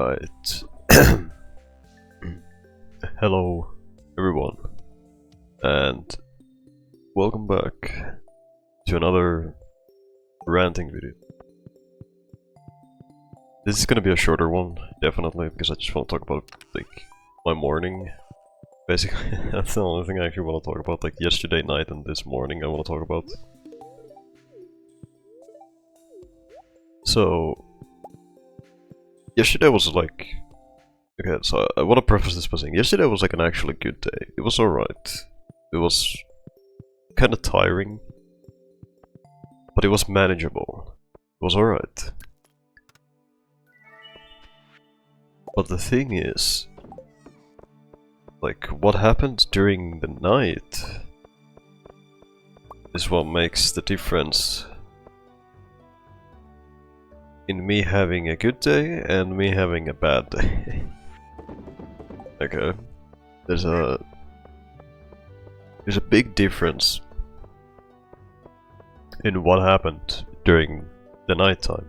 Alright. Hello, everyone, and welcome back to another ranting video. This is gonna be a shorter one, definitely, because I just want to talk about, like, my morning. Basically, that's the only thing I actually want to talk about, like, yesterday night and this morning I want to talk about. So, yesterday was like... Okay, so I want to preface this by saying, yesterday was like an actually good day. It was alright. It was kind of tiring, but it was manageable. It was alright. But the thing is, like, what happened during the night is what makes the difference in me having a good day and me having a bad day. Okay, there's a big difference in what happened during the nighttime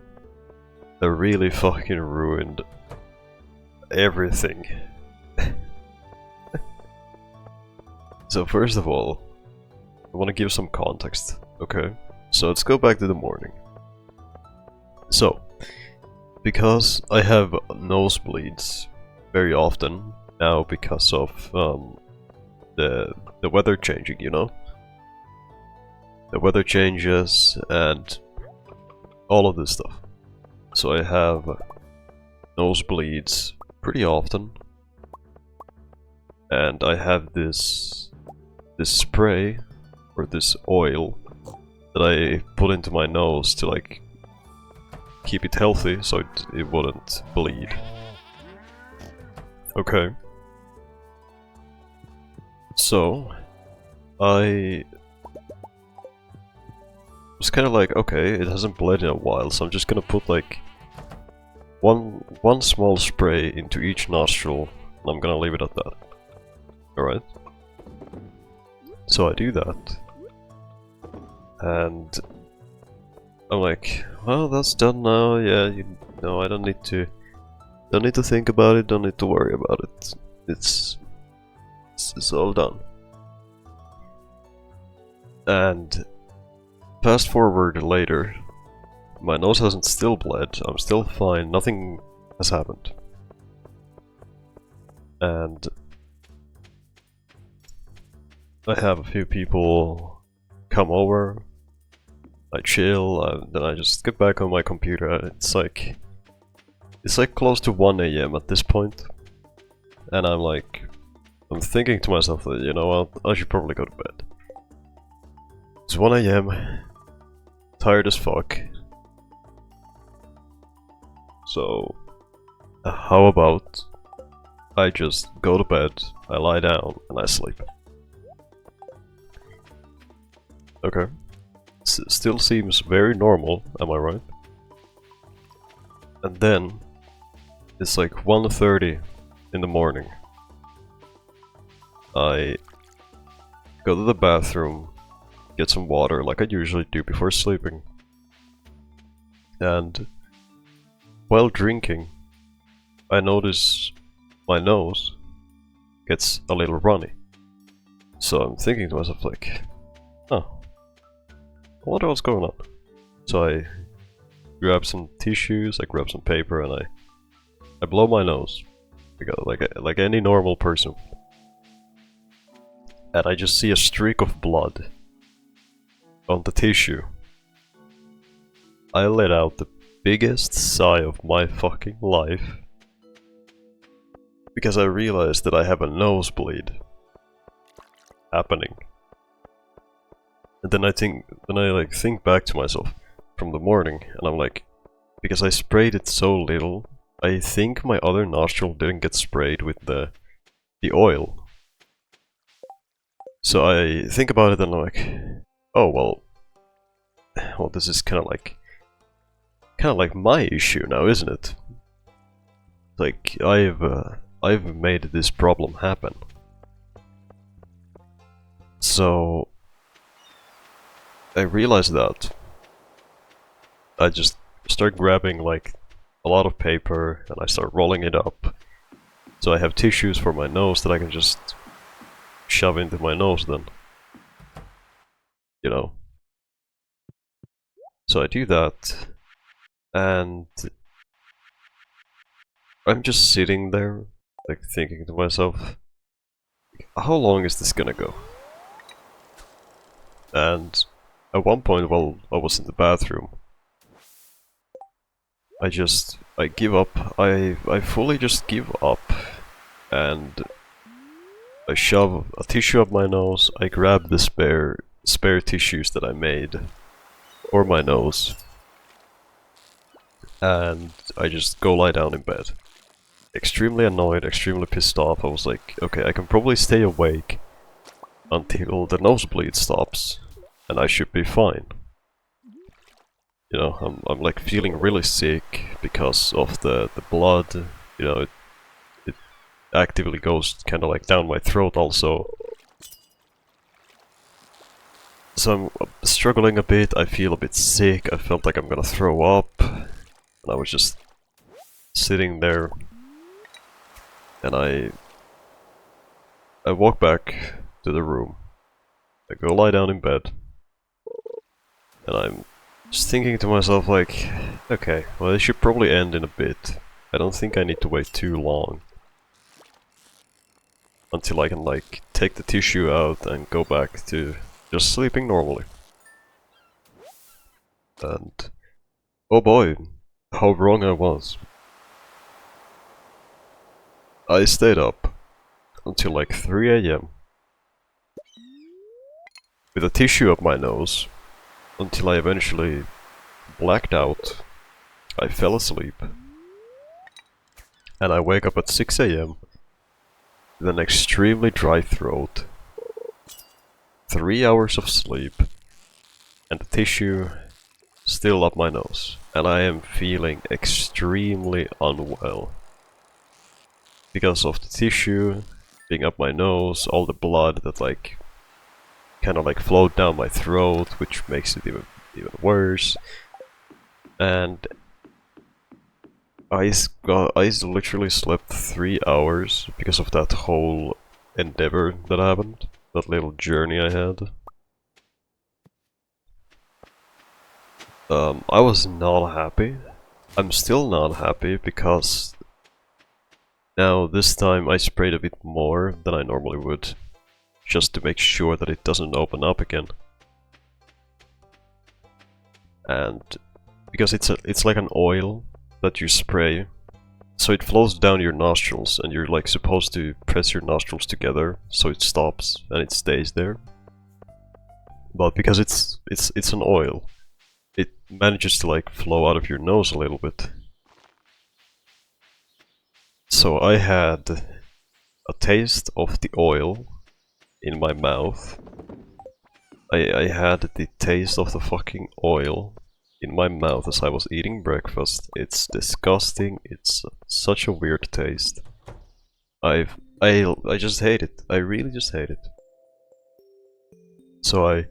that really fucking ruined everything. So first of all, I want to give some context, okay? So let's go back to the morning. So, because I have nosebleeds very often now because of the weather changing, you know? The weather changes and all of this stuff. So I have nosebleeds pretty often, and I have this spray or this oil that I put into my nose to like keep it healthy so it wouldn't bleed. Okay. So I was kind of like, okay, it hasn't bled in a while, so I'm just gonna put like one small spray into each nostril, and I'm gonna leave it at that. Alright? So I do that, and I'm like, well, that's done now. Yeah, you know, I don't need to think about it. Don't need to worry about it. It's all done. And fast forward later, my nose hasn't still bled. I'm still fine. Nothing has happened. And I have a few people come over. I chill, then I just get back on my computer. It's like close to 1 AM at this point, and I'm thinking to myself that, you know, I should probably go to bed. It's 1 AM, tired as fuck. So, how about I just go to bed, I lie down, and I sleep. Okay. Still seems very normal, am I right? And then, it's like 1:30 in the morning. I go to the bathroom, get some water like I usually do before sleeping. And while drinking, I notice my nose gets a little runny. So I'm thinking to myself like, oh, I wonder what's going on. So I grab some tissues, I grab some paper, and I blow my nose, like any normal person. And I just see a streak of blood on the tissue. I let out the biggest sigh of my fucking life, because I realized that I have a nosebleed happening. And then I think back to myself from the morning, and I'm like, because I sprayed it so little, I think my other nostril didn't get sprayed with the oil. So I think about it and I'm like, oh well, this is kind of like my issue now, isn't it? Like I've made this problem happen. So I realized that. I just start grabbing like a lot of paper and I start rolling it up. So I have tissues for my nose that I can just shove into my nose then. You know. So I do that, and I'm just sitting there, like thinking to myself, how long is this gonna go? And at one point while I was in the bathroom, I give up, I fully just give up, and I shove a tissue up my nose, I grab the spare tissues that I made for my nose, and I just go lie down in bed. Extremely annoyed, extremely pissed off. I was like, okay, I can probably stay awake until the nosebleed stops, and I should be fine. You know, I'm like feeling really sick because of the blood. You know, it actively goes kind of like down my throat also. So I'm struggling a bit, I feel a bit sick, I felt like I'm gonna throw up. And I was just sitting there. And I walk back to the room. I go lie down in bed. And I'm just thinking to myself like, okay, well it should probably end in a bit. I don't think I need to wait too long until I can like take the tissue out and go back to just sleeping normally. And oh boy, how wrong I was. I stayed up until like 3 AM with a tissue up my nose until I eventually blacked out. I fell asleep. And I wake up at 6 AM with an extremely dry throat, 3 hours of sleep, and the tissue still up my nose. And I am feeling extremely unwell. Because of the tissue being up my nose, all the blood that like kind of like flowed down my throat, which makes it even worse. And I literally slept 3 hours because of that whole endeavor that happened, that little journey I had. I was not happy. I'm still not happy because now this time I sprayed a bit more than I normally would, just to make sure that it doesn't open up again. And because it's like an oil that you spray, so it flows down your nostrils, and you're like supposed to press your nostrils together so it stops and it stays there. But because it's an oil, it manages to like flow out of your nose a little bit. So I had a taste of the oil in my mouth. I had the taste of the fucking oil in my mouth as I was eating breakfast. It's disgusting. It's such a weird taste. I just hate it. I really just hate it. So I'm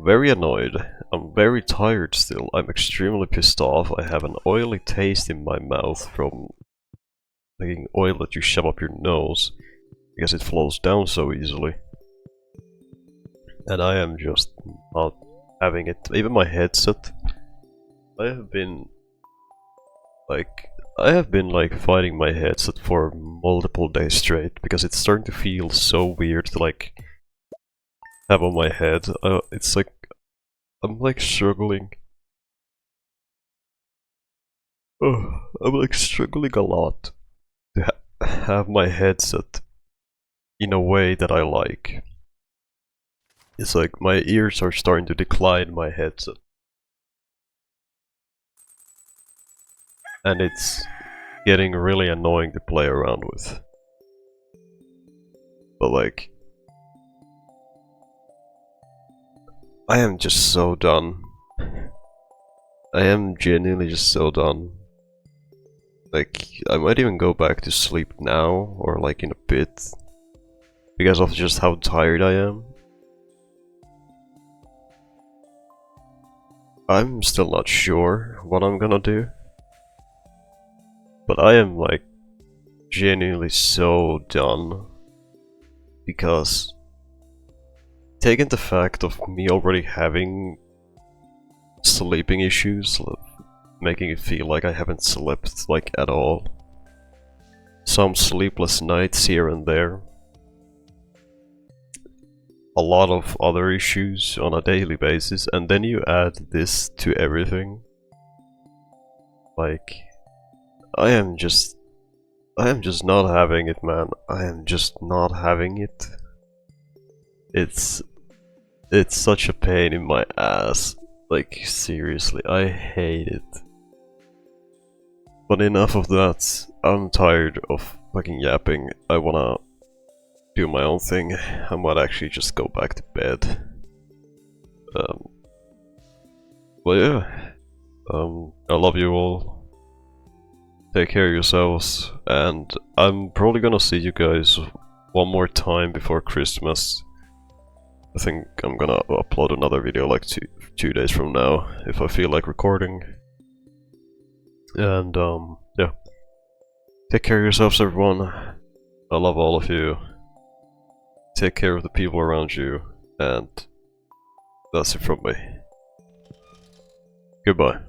very annoyed. I'm very tired still. I'm extremely pissed off. I have an oily taste in my mouth from making oil that you shove up your nose because it flows down so easily. And I am just not having it. Even my headset, I have been like fighting my headset for multiple days straight because it's starting to feel so weird to like have on my head. It's like I'm like struggling. I'm like struggling a lot to have my headset in a way that I like. It's like my ears are starting to decline my headset. And it's getting really annoying to play around with. But like, I am just so done. I am genuinely just so done. Like, I might even go back to sleep now, or like in a bit, because of just how tired I am. I'm still not sure what I'm gonna do. But I am like genuinely so done, because taking the fact of me already having sleeping issues, making it feel like I haven't slept like at all, some sleepless nights here and there, a lot of other issues on a daily basis, and then you add this to everything. Like, I am just not having it, man. I am just not having it. It's such a pain in my ass. Like, seriously, I hate it. But enough of that. I'm tired of fucking yapping. I wanna do my own thing. I might actually just go back to bed. Well, yeah. I love you all. Take care of yourselves, and I'm probably gonna see you guys one more time before Christmas. I think I'm gonna upload another video like two days from now, if I feel like recording. And yeah. Take care of yourselves, everyone. I love all of you. Take care of the people around you, and that's it from me. Goodbye.